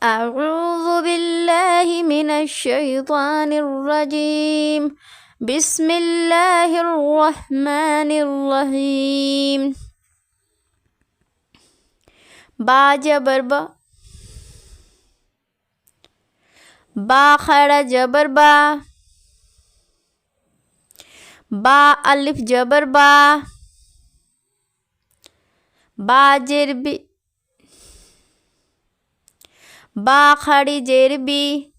أعوذ بالله من الشيطان الرجيم. بسم الله الرحمن الرحيم. با جبر با، با کھڑا جبر با، با الف جبر با، با جر بی، با کھڑی جیر بی،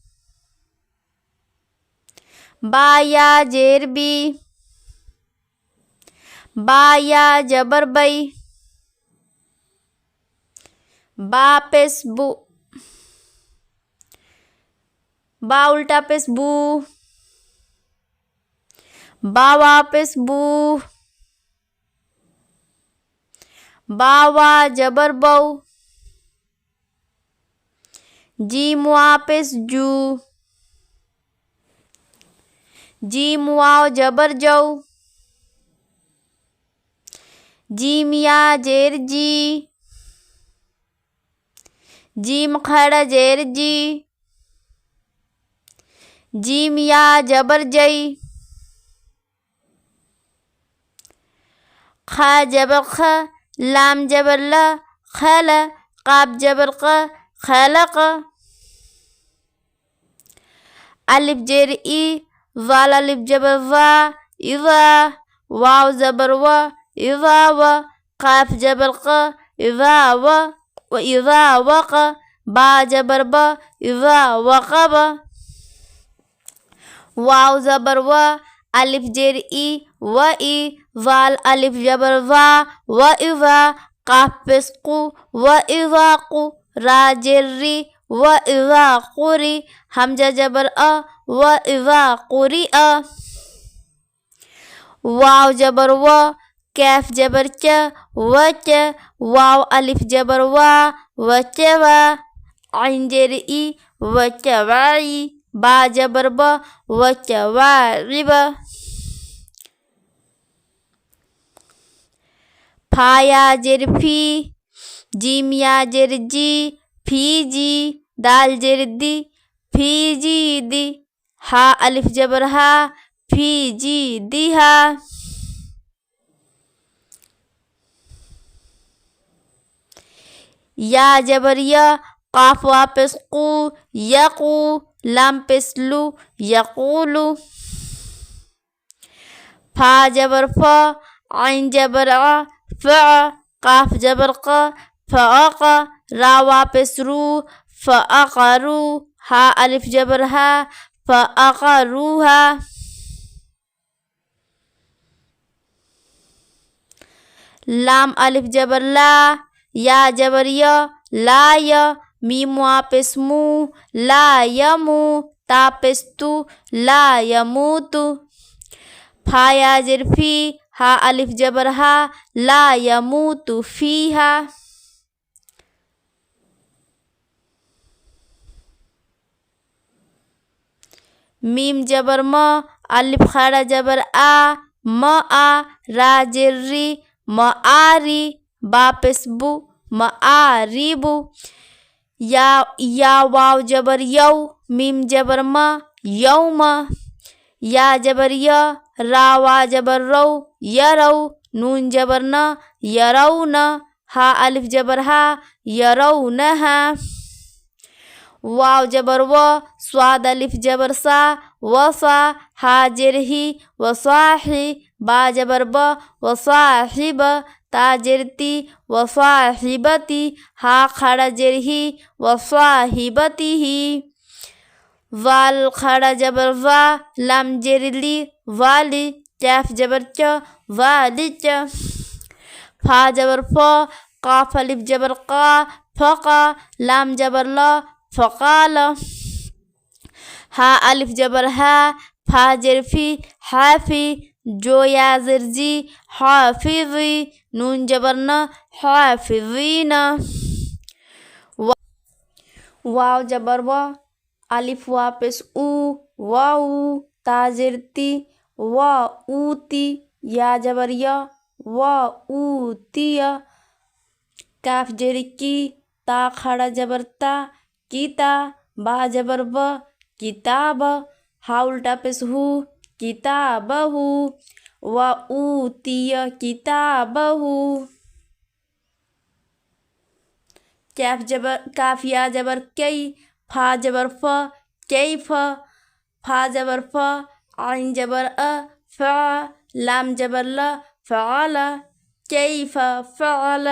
با یا جیر بی، با یا جبر بئی، با پیس بو، با الٹا پیس بو، با واپس بو، با وا جبر بو، جیم واپس جو، جیم واو جبر جو، جیم یا جیر جی، جیم کھڑا جیر جی، جیم یا جبر جئی، کھا جبر خ، لام جبر لا، خل، قاف جبر ق، خلق، الف جیر ای، وال الف جبر وا، اذا، واو جبر وا، اذا و، قاف جبر ق، اذا و، اذا وق، با جبر با، اذا وقب، واو جبر و، الف جیر ای، و ای، وال الف جبر وا، و اذا، قاف پیس قو، و اذا قو، را جر ری، و اذا قری، حمزہ جبر ا، و اذا قری ا، واو جبر و، کیف جبر چ، و چ، واو الف جبر وا، و چ و، عین جر ای، و چ وائی، با جبر با، و چ واعب، پھا یا جر فی، جیم یا جر جی، فی جی، دال جر دی، فی جی دی، ہا الف جبر ہا، فی جی دی ہا، یا جبر یا، قاف واپس قو، یقو، لام پیس لو، یقولو، پھا جبر فا، عین جبر ع، فع، قاف جبر ق، فعق، را واپس رو، فعقرو، ہا الف جبر ہا، فعقروہا، لام الف جبر لا، یا جبر یا، لا یا، میم واپس مو، لا یمو، تا پیس تو، لا یموتو، پھا یا جر فی، ہا الف جبر ہا، لا یموت فیہا، میم جبر ما، الف کھڑا جبر آ، ما آ، را جر ری، معاری، با پیس بو، معاریبو، یا واو جبر یو، میم جبر ما، یوم، یا جبر یا، را وا جبر رو، یرو، نون جبر نا، یرون، ہا الف جبر ہا، یرونہا، واو جبر و، صاد الف جبر سا، وصا، ہا جر ہی، وصاحی، با جبر با، وصاحب، تا جر تی، وصاحبتی، ہا کھڑا جر ہی، وصاحبتہ، وال کھڑا جبر وا، لام جر لی، والی، کیف جبر چ، والچ، پھا جبر فا، قاف الف جبر قا، فقا، لام جبر لا، فقال، ہا الف جبر ہا، پھا جر فی، حافی، جو یا زر جی، حافظی، نون جبر نا، حافظین، واو جبر وا، الف واپس او، واو، تا جر تی، وا اوتی، یا جبر یا، وا اوتی، کاف جر کی، تا کھڑا جبر تا، کیتا با زبر ب کتاب ہا الٹا پیش ہو کتابہ و اوتی کتابہ کاف یا زبر کی فا زبر ف کیف فا زبر ف عین زبر فع لام زبر ل فعل کیف فعل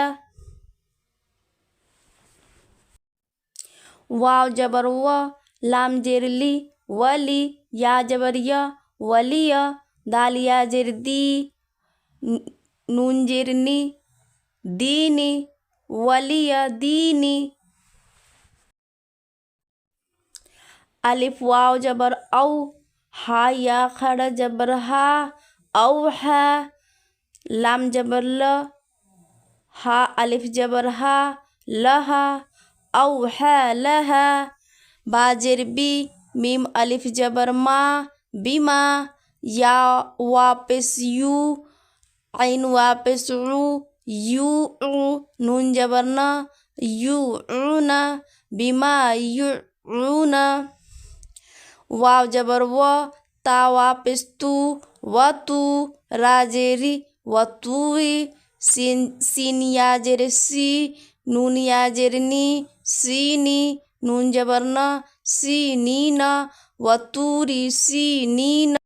واو زبر و لام زیر لی ولی یا زبر یا ولی دال یا زیر دی نون زیر نی دینی ولی دینی الف واو زبر او ہا یا کھڑا زبر ہا اوحا لام زبر ل ہا الف زبر ہا لہا اوحا لہا با زیر بی میم الف زبر ما بما یا واپس یو عین واپس عو یو نون زبر نا یوعون بما یوعون واو زبر و تا واپس تو و تو را زیری و توی سین یا زیر سی نون یا زیر نی سینی نون زبر نا سینین و توری سینین